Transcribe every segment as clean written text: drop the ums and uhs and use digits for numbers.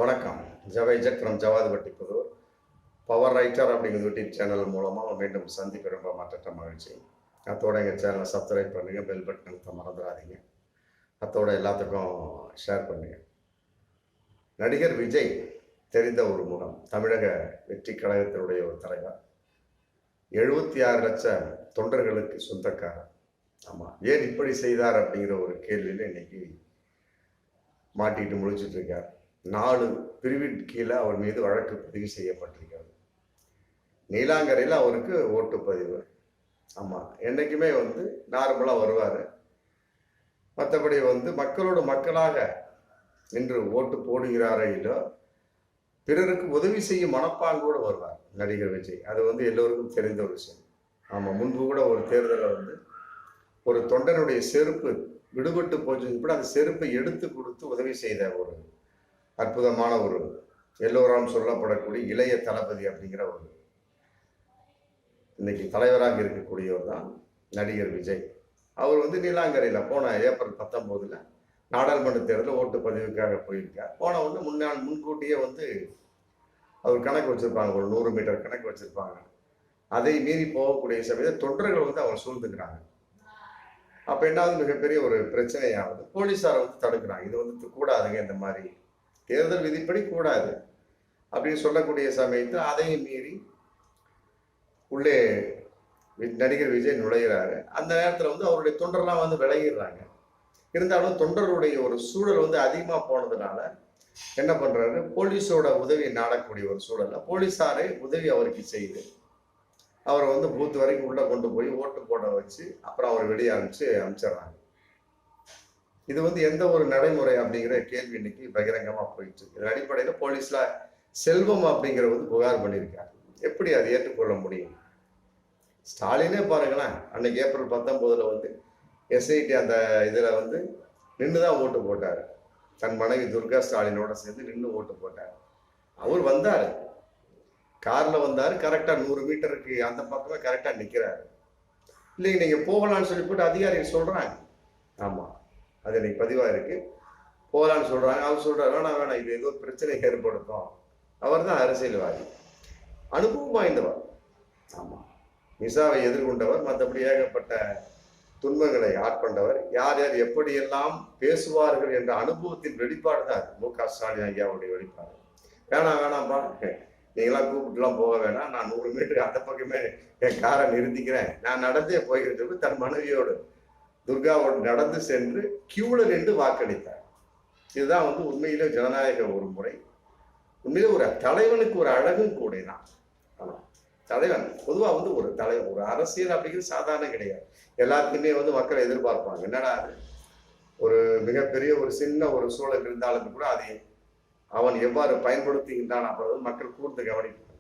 வணக்கம். ஜவைஜக் from Javadupatti Pudur. Power writer அப்படிங்கிற YouTube channel மூலமாக மீண்டும் சந்திக்க ரொம்ப மற்ற மகிழ்ச்சி. அத்தோட எங்கள் சேனலை சப்ஸ்கிரைப் பண்ணுங்கள், பெல் பட்டன் அழுத்த மறந்துடாதீங்க. அத்தோட எல்லாத்துக்கும் ஷேர் பண்ணுங்கள். நடிகர் விஜய் தெரிந்த ஒரு முகம். தமிழக வெற்றி கழகத்தினுடைய ஒரு தலைவர். 76 லட்சம் தொண்டர்களுக்கு சொந்தக்காரர். ஆமாம், ஏன் இப்படி செய்தார் அப்படிங்கிற ஒரு கேள்வியில் இன்னைக்கு மாட்டிட்டு முழிச்சிட்டு இருக்கார். 4 பிரிவின் கீழே அவர் மீது வழக்கு பதிவு செய்யப்பட்டிருக்கிறது. நீலாங்கரையில் அவருக்கு ஓட்டுப்பதிவு. ஆமாம், என்றைக்குமே நார்மலாக வருவார். மற்றபடி மக்களோடு மக்களாக நின்று ஓட்டு போடுகிறாரோ இல்லோ, பிறருக்கு உதவி செய்யும் மனப்பாங்கோடு வருவார் நடிகர் விஜய். அது எல்லோருக்கும் தெரிந்த ஒரு விஷயம். ஆமாம், முன்பு கூட ஒரு தேர்தலில் ஒரு தொண்டனுடைய செருப்பு விடுபட்டு போச்சு கூட அந்த செருப்பை எடுத்து கொடுத்து உதவி செய்த ஒரு அற்புதமான ஒரு எல்லோராம் சொல்லப்படக்கூடிய இளைய தளபதி அப்படிங்கிற ஒரு இன்னைக்கு தலைவராக இருக்கக்கூடியவர் தான் நடிகர் விஜய். அவர் நீலாங்கரையில் போன ஏப்ரல் 19 நாடாளுமன்ற தேர்தலில் ஓட்டு பதிவுக்காக போயிருக்கார். போன முன்கூட்டியே அவர் கணக்கு வச்சிருப்பாங்க, ஒரு 100 மீட்டர் கணக்கு வச்சிருப்பாங்க. அதை மீறி போகக்கூடிய சமயத்தில் தொண்டர்கள் அவர் சூழ்ந்துக்கிறாங்க. அப்போ என்னாவது மிகப்பெரிய ஒரு பிரச்சனையாகுது. போலீஸாரை தடுக்கிறாங்க. இது கூடாதுங்க, இந்த மாதிரி தேர்தல் விதிப்படி கூடாது அப்படின்னு சொல்லக்கூடிய சமயத்தில் அதையும் மீறி உள்ளே நடிகர் விஜய் நுழைகிறாரு. அந்த நேரத்தில் அவருடைய தொண்டர்லாம் விலகிடுறாங்க. இருந்தாலும் தொண்டருடைய ஒரு சூழல் அதிகமாக போனதுனால என்ன பண்றாரு, போலீஸோட உதவி நாடக்கூடிய ஒரு சூழல்ல போலீஸாரே உதவி அவருக்கு செய்து அவரை பூத் வரைக்கும் உள்ள கொண்டு போய் ஓட்டு போட வச்சு அப்புறம் அவர் வெளியே அனுப்பிச்சிடுறாங்க. இது எந்த ஒரு நடைமுறை அப்படிங்கிற கேள்வி இன்னைக்கு பகிரங்கமா போயிட்டு இருக்கு. இதன் அடிப்படையில் போலீஸ்ல செல்வம் அப்படிங்கிற புகார் பண்ணியிருக்காரு. எப்படி அதை ஏற்றுக்கொள்ள முடியும்? ஸ்டாலினே பாருங்களேன், அன்னைக்கு ஏப்ரல் 19 எஸ்ஐடி அந்த இதுல நின்றுதான் ஓட்டு போட்டாரு. தன் மனைவி துர்கா ஸ்டாலினோட சேர்ந்து நின்று ஓட்டு போட்டார். அவர் வந்தாரு, கார்ல வந்தாரு. கரெக்டா 100 மீட்டருக்கு அந்த பக்கமே கரெக்டா நிக்கிறாரு. இல்லைங்க நீங்க போகலான்னு சொல்லி போட்டு அதிகாரிகள் சொல்றாங்க. ஆமா, அது இன்னைக்கு பதிவாக இருக்கு. போகலான்னு சொல்றாங்க. அவர் சொல்றாரு வேணாம், இது ஏதோ பிரச்சனை ஏற்படுத்தும். அவர் தான் அரசியல்வாதி, அனுபவம் வாய்ந்தவர். ஆமா, மிசாவை எதிர்கொண்டவர், மற்றபடி ஏகப்பட்ட துன்பங்களை ஆட்கொண்டவர். யார் யார் எப்படியெல்லாம் பேசுவார்கள் என்ற அனுபவத்தின் வெளிப்பாடு தான் மு.க. ஸ்டாலின் ஐயாவுடைய வெளிப்பாடு. வேணாம்பா, நீங்களாம் கூப்பிட்டுலாம் போக வேணாம், நான் 100 மீட்டருக்கு அந்த பக்கமே என் காரை நிறுத்திக்கிறேன், நான் நடந்தே போய்கிட்டு தன் மனைவியோடு துர்காவோடு நடந்து சென்று கியூல நின்று வாக்களித்தார். இதுதான் உண்மையிலே ஜனநாயக ஒரு முறை. உண்மையிலே ஒரு தலைவனுக்கு ஒரு அழகும் கூட தான். தலைவன் பொதுவாக ஒரு தலைவன், ஒரு அரசியல் அப்படிங்கிறது சாதாரண கிடையாது. எல்லாத்துக்குமே மக்கள் எதிர்பார்ப்பாங்க. என்னடா ஒரு மிகப்பெரிய ஒரு சின்ன ஒரு சூழல் இருந்தாலும் கூட அதை அவன் எவ்வாறு பயன்படுத்துகின்றான் அப்புறம் மக்கள் கூர்ந்து கவனிப்பாங்க.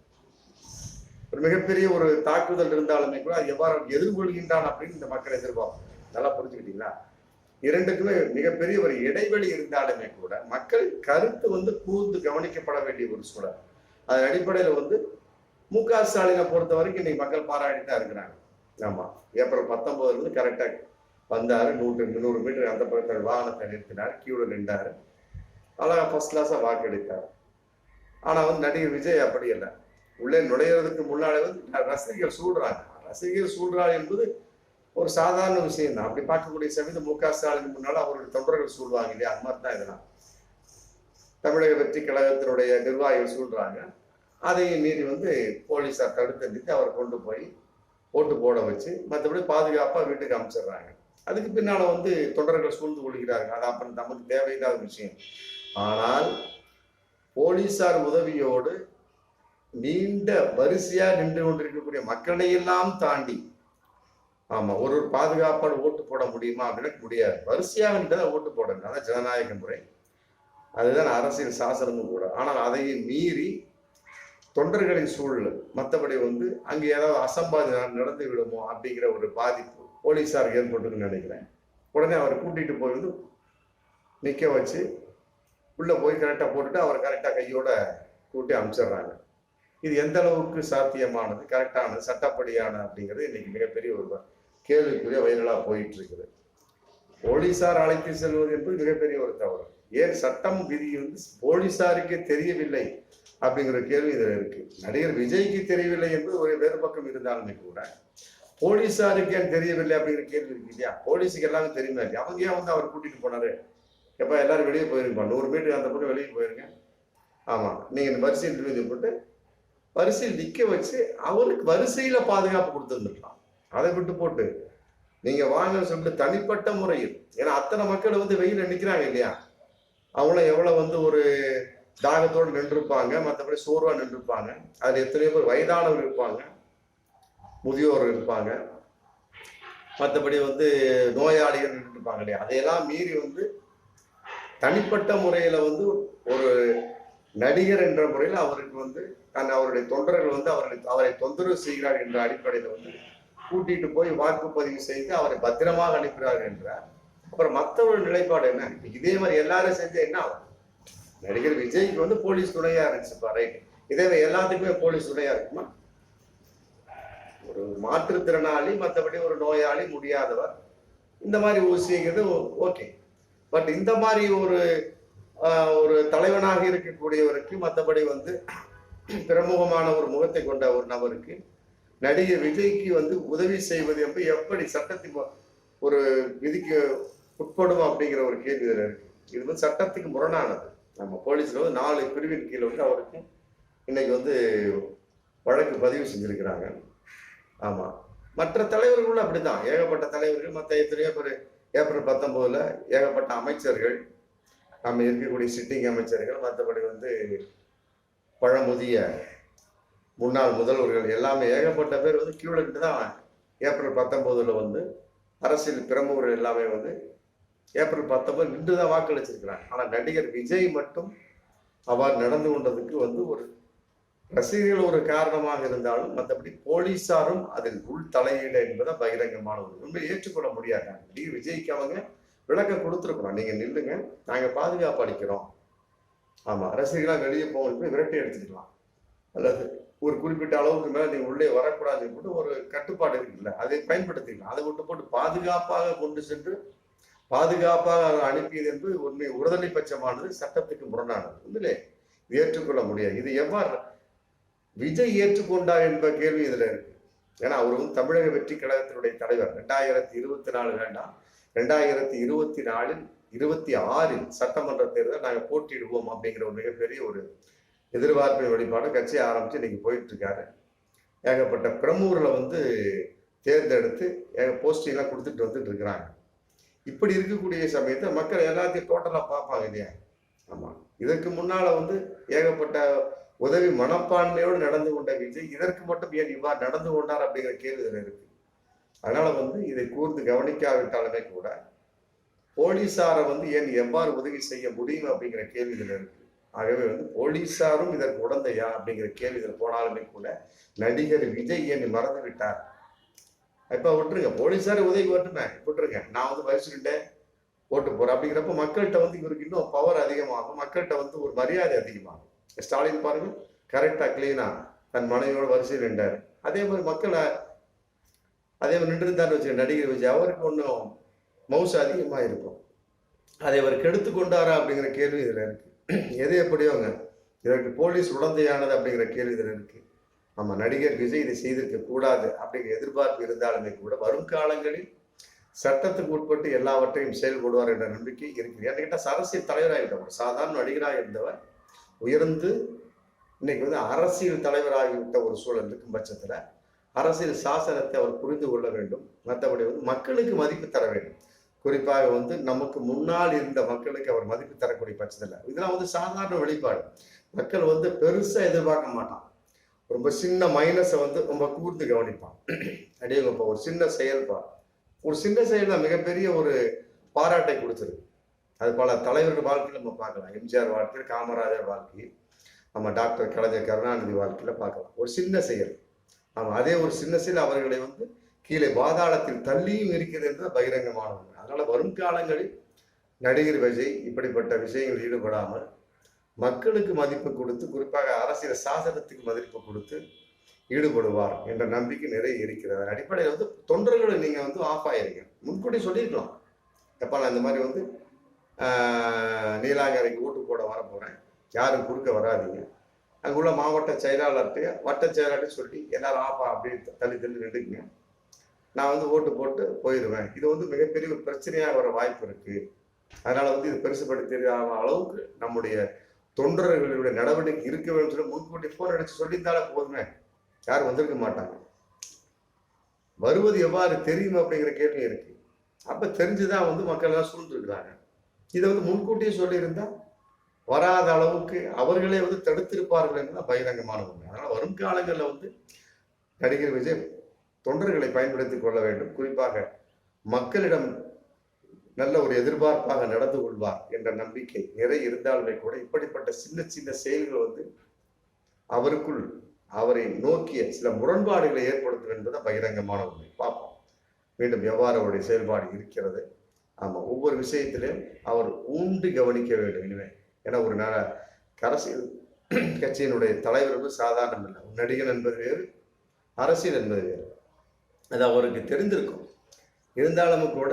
ஒரு மிகப்பெரிய ஒரு தாக்குதல் இருந்தாலுமே கூட அது எவ்வாறு எதிர்கொள்கின்றான் அப்படின்னு இந்த மக்கள் எதிர்பார்ப்பாங்க. நல்லா புரிஞ்சுக்கிட்டீங்களா? இரண்டுக்குமே மிகப்பெரிய ஒரு இடைவெளி இருந்தாலுமே கூட மக்கள் கருத்து கூர்ந்து கவனிக்கப்பட வேண்டிய ஒரு சூழல். அதன் அடிப்படையில் மு.க. ஸ்டாலினை பொறுத்த வரைக்கும் இன்னைக்கு மக்கள் பாராட்டிட்டு தான் இருக்கிறாங்க. ஆமா, ஏப்ரல் 19 கரெக்டா வந்தாரு. 100 மீட்டர் அந்த பக்கத்தில் வாகனத்தை நிறுத்தினார், கியூல நின்றாரு, அழகா ஃபர்ஸ்ட் கிளாஸா வாக்களித்தார். ஆனா நடிகர் விஜய் அப்படி இல்லை. உள்ளே நுழையிறதுக்கு முன்னாலே ரசிகர்கள் சூடுறாங்க. ரசிகர்கள் சூடுறாங்க என்பது ஒரு சாதாரண விஷயம் தான். அப்படி பார்க்கக்கூடிய சமயத்தில் மு.க. ஸ்டாலின் முன்னால அவருடைய தொண்டர்கள் சூழ்வாங்க இல்லையா, அது மாதிரி தான் இதெல்லாம். தமிழக வெற்றி கழகத்தினுடைய நிர்வாகிகள் சூழ்றாங்க. அதையும் மீறி போலீஸார் தடுத்து நிறுத்தி அவரை கொண்டு போய் ஓட்டு போட வச்சு மற்றபடி பாதுகாப்பா வீட்டுக்கு அமைச்சிடுறாங்க. அதுக்கு பின்னால தொண்டர்கள் சூழ்ந்து கொள்கிறார்கள். அது அப்புறம் நமக்கு தேவையில்லாத விஷயம். ஆனால் போலீஸார் உதவியோடு நீண்ட வரிசையா நின்று கொண்டிருக்கக்கூடிய மக்களையெல்லாம் தாண்டி ஆமா ஒரு பாதுகாப்பாடு ஓட்டு போட முடியுமா அப்படின்னா முடியாது. வரிசையாக நின்று ஓட்டு போடணும். அதான் ஜனநாயக முறை, அதுதான் அரசியல் சாசனமும் கூட. ஆனால் அதையும் மீறி தொண்டர்களின் சூழல் மற்றபடி அங்கே ஏதாவது அசம்பாவிதம் நடந்து விடுமோ அப்படிங்கிற ஒரு பாதிப்பு போலீஸாருக்கு ஏற்பட்டுன்னு நினைக்கிறேன். உடனே அவரை கூட்டிட்டு போய் நிற்க வச்சு உள்ள போய் கரெக்டாக போட்டுட்டு அவர் கரெக்டாக கையோட கூட்டி அனுப்பிச்சிடுறாங்க. இது எந்த அளவுக்கு சாத்தியமானது, கரெக்டானது, சட்டப்படியான அப்படிங்கிறது இன்னைக்கு மிகப்பெரிய ஒரு கேள்விக்குரிய வைரலாக போயிட்டு இருக்குது. போலீஸார் அழைத்து செல்வது என்பது மிகப்பெரிய ஒரு தவறு. ஏன் சட்டம் விதி வந்து போலீசாருக்கே தெரியவில்லை அப்படிங்கிற கேள்வி இதுல இருக்கு. நடிகர் விஜய்க்கு தெரியவில்லை என்பது ஒரு வேறு பக்கம் இருந்தாலுமே கூட போலீசாருக்கு ஏன் தெரியவில்லை அப்படிங்கிற கேள்வி இருக்கு இல்லையா? போலீஸுக்கு எல்லாமே தெரியுமா இல்லையா? அவங்க ஏன் வந்து அவர் கூட்டிட்டு போனாரு? எப்ப எல்லாரும் வெளியே போயிருப்பா, 100 மீட்டர் அந்த பக்கம் வெளியே போயிருங்க. ஆமா, நீங்க இந்த வரிசையில் போட்டு வரிசையில் நிக்க வச்சு அவருக்கு வரிசையில பாதுகாப்பு கொடுத்துருந்துருக்கலாம். அதை விட்டு போட்டு நீங்க வாங்க சொல்லிட்டு தனிப்பட்ட முறையில், ஏன்னா அத்தனை மக்கள் வந்து வெயில நிக்கிறாங்க இல்லையா? அவங்களும் எவ்வளவு வந்து ஒரு தாகத்தோடு நின்றுருப்பாங்க, மற்றபடி சோர்வா நின்றுருப்பாங்க. அதுல எத்தனையோ பேர் வயதானவர் இருப்பாங்க, முதியோர் இருப்பாங்க, மற்றபடி வந்து நோயாளிகள் நின்றுருப்பாங்க இல்லையா? அதையெல்லாம் மீறி வந்து தனிப்பட்ட முறையில வந்து ஒரு நடிகர் என்ற முறையில் அவருக்கு வந்து அவருடைய தொண்டர்கள் வந்து அவரை தொந்தரவு செய்கிறார் என்ற அடிப்படையில் வந்து கூட்டிட்டு போய் வாக்குப்பதிவு செய்து அவரை பத்திரமாக அனுப்புகிறார் என்றார். அப்புறம் மற்றவர்கள் நிலைப்பாடு என்ன? இதே மாதிரி எல்லாரும் செஞ்சா என்ன ஆகும்? நடிகர் விஜய்க்கு வந்து போலீஸ் துணையா இருந்துச்சுப்பா, ரைட். இதே எல்லாத்துக்குமே போலீஸ் துணையா இருக்குமா? ஒரு மாற்றுத்திறனாளி, மற்றபடி ஒரு நோயாளி, முடியாதவர், இந்த மாதிரி ஊசிங்கிறது ஓகே. பட் இந்த மாதிரி ஒரு தலைவனாக இருக்கக்கூடியவருக்கு, மற்றபடி வந்து பிரமுகமான ஒரு முகத்தை கொண்ட ஒரு நபருக்கு, நடிகர் விஜய்க்கு வந்து உதவி செய்வது எப்படி சட்டத்துக்கு ஒரு விதிக்கு உட்படும் அப்படிங்கிற ஒரு கேள்வி இருக்கு. இது வந்து சட்டத்துக்கு முரணானது. நம்ம போலீஸ்ல வந்து 4 பிரிவின் கீழே வந்து அவருக்கு இன்னைக்கு வந்து வழக்கு பதிவு செஞ்சிருக்கிறாங்க. ஆமா, மற்ற தலைவர்களும் அப்படிதான், ஏகப்பட்ட தலைவர்கள், மற்ற எத்தனையோ பேர் ஏப்ரல் 19 ஏகப்பட்ட அமைச்சர்கள், நம்ம இருக்கக்கூடிய சிட்டிங் அமைச்சர்கள், மற்றபடி வந்து பழமுதிய முன்னாள் முதல்வர்கள் எல்லாமே ஏகப்பட்ட பேர் வந்து கியூல இருந்து தான் ஏப்ரல் 19 வந்து அரசியல் பிரமுகர்கள் எல்லாமே வந்து ஏப்ரல் 19 நின்று தான் வாக்களிச்சிருக்கிறாங்க. ஆனா நடிகர் விஜய் மட்டும் அவ்வாறு நடந்து கொண்டதுக்கு வந்து ஒரு ரசிகர்கள் ஒரு காரணமாக இருந்தாலும், மற்றபடி போலீசாரும் அதில் உள் தலையீடு என்பதை பகிரங்கமான ஒரு உண்மை ஏற்றுக்கொள்ள முடியாது. நடிகர் விஜய்க்கு அவங்க விளக்கம் கொடுத்துருக்கணும், நீங்க நில்லுங்க, நாங்க பாதுகாப்பு அளிக்கிறோம். ஆமா, ரசிகர்களா வெளியே போக விரட்டி எடுத்துக்கலாம், அல்லது ஒரு குறிப்பிட்ட அளவுக்கு மேல நீங்க உள்ளே வரக்கூடாதுன்னு போட்டு ஒரு கட்டுப்பாடு இருக்குல்ல, அதை பயன்படுத்திக்கலாம். அதை விட்டு போட்டு பாதுகாப்பாக கொண்டு சென்று பாதுகாப்பாக அனுப்பியது என்று உண்மை உறுதலை பட்சமானது, சட்டத்துக்கு முரணானது. உண்மையிலே ஏற்றுக்கொள்ள முடியாது. இது எவ்வாறு விஜய் ஏற்றுக்கொண்டார் என்ற கேள்வி இதுல இருக்கு. ஏன்னா அவர் வந்து தமிழக வெற்றி கழகத்தினுடைய தலைவர். 2024 வேண்டாம், 2024 26 சட்டமன்ற தேர்தல் நாங்கள் போட்டியிடுவோம் அப்படிங்கிற ஒரு மிகப்பெரிய ஒரு எதிர்பார்ப்பு வெளிப்பாடு கட்சி ஆரம்பிச்சு இன்னைக்கு போயிட்டு இருக்காரு. ஏகப்பட்ட பிரமுகர்களை வந்து தேர்ந்தெடுத்து போஸ்டிங்லாம் கொடுத்துட்டு வந்துட்டு இருக்கிறாங்க. இப்படி இருக்கக்கூடிய சமயத்தை மக்கள் எல்லாத்தையும் டோட்டலா பார்ப்பாங்க இல்லையா? ஆமா, இதற்கு முன்னால வந்து ஏகப்பட்ட உதவி மனப்பான்மையோடு நடந்து கொண்ட விஜய் இதற்கு மட்டும் ஏன் இவ்வாறு நடந்து கொண்டார் அப்படிங்கிற கேள்வி இதுல இருக்கு. அதனால வந்து இதை கூர்ந்து கவனிக்காவிட்டாலுமே கூட போலீசாரை வந்து ஏன் எவ்வாறு உதவி செய்ய முடியும் அப்படிங்கிற கேள்வி இதுல இருக்கு. ஆகவே வந்து போலீசாரும் இதற்கு உடந்தையா அப்படிங்கிற கேள்வி இதில் போனாலுமே கூட நடிகர் விஜய் ஏன் மறந்து விட்டார்? இப்ப விட்டுருங்க, போலீசாரை உதவி வரட்டுமே, விட்டுருங்க, நான் வந்து வரிச்சுக்கிட்டேன் ஓட்டு போறேன் அப்படிங்கிறப்ப மக்கள்கிட்ட வந்து இவருக்கு இன்னும் பவர் அதிகமாகும், மக்கள்கிட்ட வந்து ஒரு மரியாதை அதிகமாகும். ஸ்டாலின் பாருங்க, கரெக்டா கிளீனா தன் மனைவியோட வரிசையில் நின்றாரு. அதே மாதிரி மக்களை அதே மாதிரி நின்று இருந்தாரு வச்சு நடிகர் விஜய், அவருக்கு ஒன்றும் மவுசு அதிகமா இருக்கும். அதை அவர் கெடுத்து கொண்டாரா அப்படிங்கிற கேள்வி இதுல இருக்கு. எது எப்படியோங்க, இதற்கு போலீஸ் உடந்தையானது அப்படிங்கிற கேள்வி இதுல இருக்கு. ஆமா, நடிகர் விஜய் இதை செய்திருக்க கூடாது அப்படிங்கிற எதிர்பார்ப்பு இருந்தாலுமே கூட வரும் காலங்களில் சட்டத்துக்கு உட்பட்டு எல்லாவற்றையும் செயல்படுவார் என்ற நம்பிக்கை இருக்கு. என்கிட்ட அரசியல் தலைவராகிவிட்டவர், சாதாரண நடிகராக இருந்தவர் உயர்ந்து இன்னைக்கு வந்து அரசியல் தலைவராகிவிட்ட ஒரு சூழல் இருக்கும் பட்சத்துல அரசியல் சாசனத்தை அவர் புரிந்து கொள்ள வேண்டும். மற்றபடி வந்து மக்களுக்கு மதிப்பு தர வேண்டும். குறிப்பாக வந்து நமக்கு முன்னால் இருந்த மக்களுக்கு அவர் மதிப்பு தரக்கூடிய பட்சத்தில் இதெல்லாம் வந்து சாதாரண வெளிப்பாடு. மக்கள் வந்து பெருசா எதிர்பார்க்க மாட்டான், ரொம்ப சின்ன மைனஸை வந்து ரொம்ப கூர்ந்து கவனிப்பான். அடியவங்க ஒரு சின்ன செயல்பா, ஒரு சின்ன செயல் தான் மிகப்பெரிய ஒரு பாராட்டை கொடுத்துருக்கு. அது பல தலைவர்கள் வாழ்க்கையில் நம்ம பார்க்கலாம். எம்ஜிஆர் வாழ்க்கையில், காமராஜர் வாழ்க்கையில், நம்ம டாக்டர் கலைஞர் கருணாநிதி வாழ்க்கையில பார்க்கலாம். ஒரு சின்ன செயல், ஆமா, அதே ஒரு சின்ன செயல் அவர்களை வந்து கீழே பாதாளத்தில் தள்ளியும் இருக்கிறது என்று பகிரங்கமானவங்க. அதனால வரும் காலங்களில் நடிகர் விஜய் இப்படிப்பட்ட விஷயங்கள் ஈடுபடாமல் மக்களுக்கு மதிப்பு கொடுத்து, குறிப்பாக அரசியல் சாசனத்துக்கு மதிப்பு கொடுத்து ஈடுபடுவார் என்ற நம்பிக்கை நிறைய இருக்கிறது. அடிப்படையில் வந்து தொண்டர்களை நீங்க வந்து ஆஃப் ஆயிருங்க, முன்கூட்டி சொல்லியிருக்கலாம், எப்ப நான் இந்த மாதிரி வந்து நீலாங்கரைக்கு ஓட்டு போட வர போகிறேன், யாரும் குறுக்க வராதிங்க. அங்குள்ள மாவட்ட செயலாளர்கிட்ட வட்ட செயலாளர்கிட்ட சொல்லி எல்லாரும் ஆப்பா அப்படி தள்ளி தள்ளி நின்றுக்குங்க, நான் வந்து ஓட்டு போட்டு போயிடுவேன். இது வந்து மிகப்பெரிய ஒரு பிரச்சனையாக வர வாய்ப்பு இருக்கு. அதனால வந்து இது பெருசுபடுத்தி தெரியாத அளவுக்கு நம்முடைய தொண்டர்களுடைய நடவடிக்கை இருக்க வேண்டும் சொல்லி முன்கூட்டி போன் அடிச்சு சொல்லியிருந்தாலே போதுமே, யாரும் வந்திருக்க மாட்டாங்க. வருவது எவ்வாறு தெரியும் அப்படிங்கிற கேள்வி இருக்கு. அப்ப தெரிஞ்சுதான் வந்து மக்கள் எல்லாம் சூழ்ந்துருக்கிறாங்க. இதை வந்து முன்கூட்டியே சொல்லியிருந்தா வராத அளவுக்கு அவர்களே வந்து தடுத்திருப்பார்கள் என்பது பகிரங்கமான உண்மை. அதனால வரும் காலங்களில் வந்து நடிகர் விஜய் தொண்டர்களை பயன்படுத்திக் கொள்ள வேண்டும். குறிப்பாக மக்களிடம் நல்ல ஒரு எதிர்பார்ப்பாக நடந்து கொள்வார் என்ற நம்பிக்கை நிறைய இருந்தாலுமே கூட இப்படிப்பட்ட சின்ன சின்ன செயல்கள் வந்து அவருக்குள் அவரை நோக்கிய சில முரண்பாடுகளை ஏற்படுத்தும் என்பது பகிரங்கமான உண்மை. பார்ப்போம் மீண்டும் எவ்வாறு அவருடைய செயல்பாடு இருக்கிறது. ஆமா, ஒவ்வொரு விஷயத்திலையும் அவர் ஊன்றி கவனிக்க வேண்டும் இனிமே. ஏன்னா ஒரு அரசியல் கட்சியினுடைய தலைவர் வந்து சாதாரணம் இல்லை. நடிகன் என்பது வேறு, அரசியல் என்பது வேறு. அது அவருக்கு தெரிந்திருக்கும். இருந்தாலும் கூட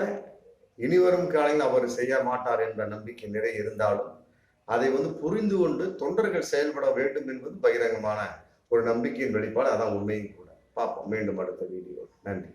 இனிவரும் காலையில் அவர் செய்ய மாட்டார் என்ற நம்பிக்கை நிறைய இருந்தாலும் அதை வந்து புரிந்து கொண்டு தொண்டர்கள் செயல்பட வேண்டும் என்பது பகிரங்கமான ஒரு நம்பிக்கையின் வெளிப்பாடு. அதான் உண்மையும் கூட. பார்ப்போம் மீண்டும் அடுத்த வீடியோ. நன்றி.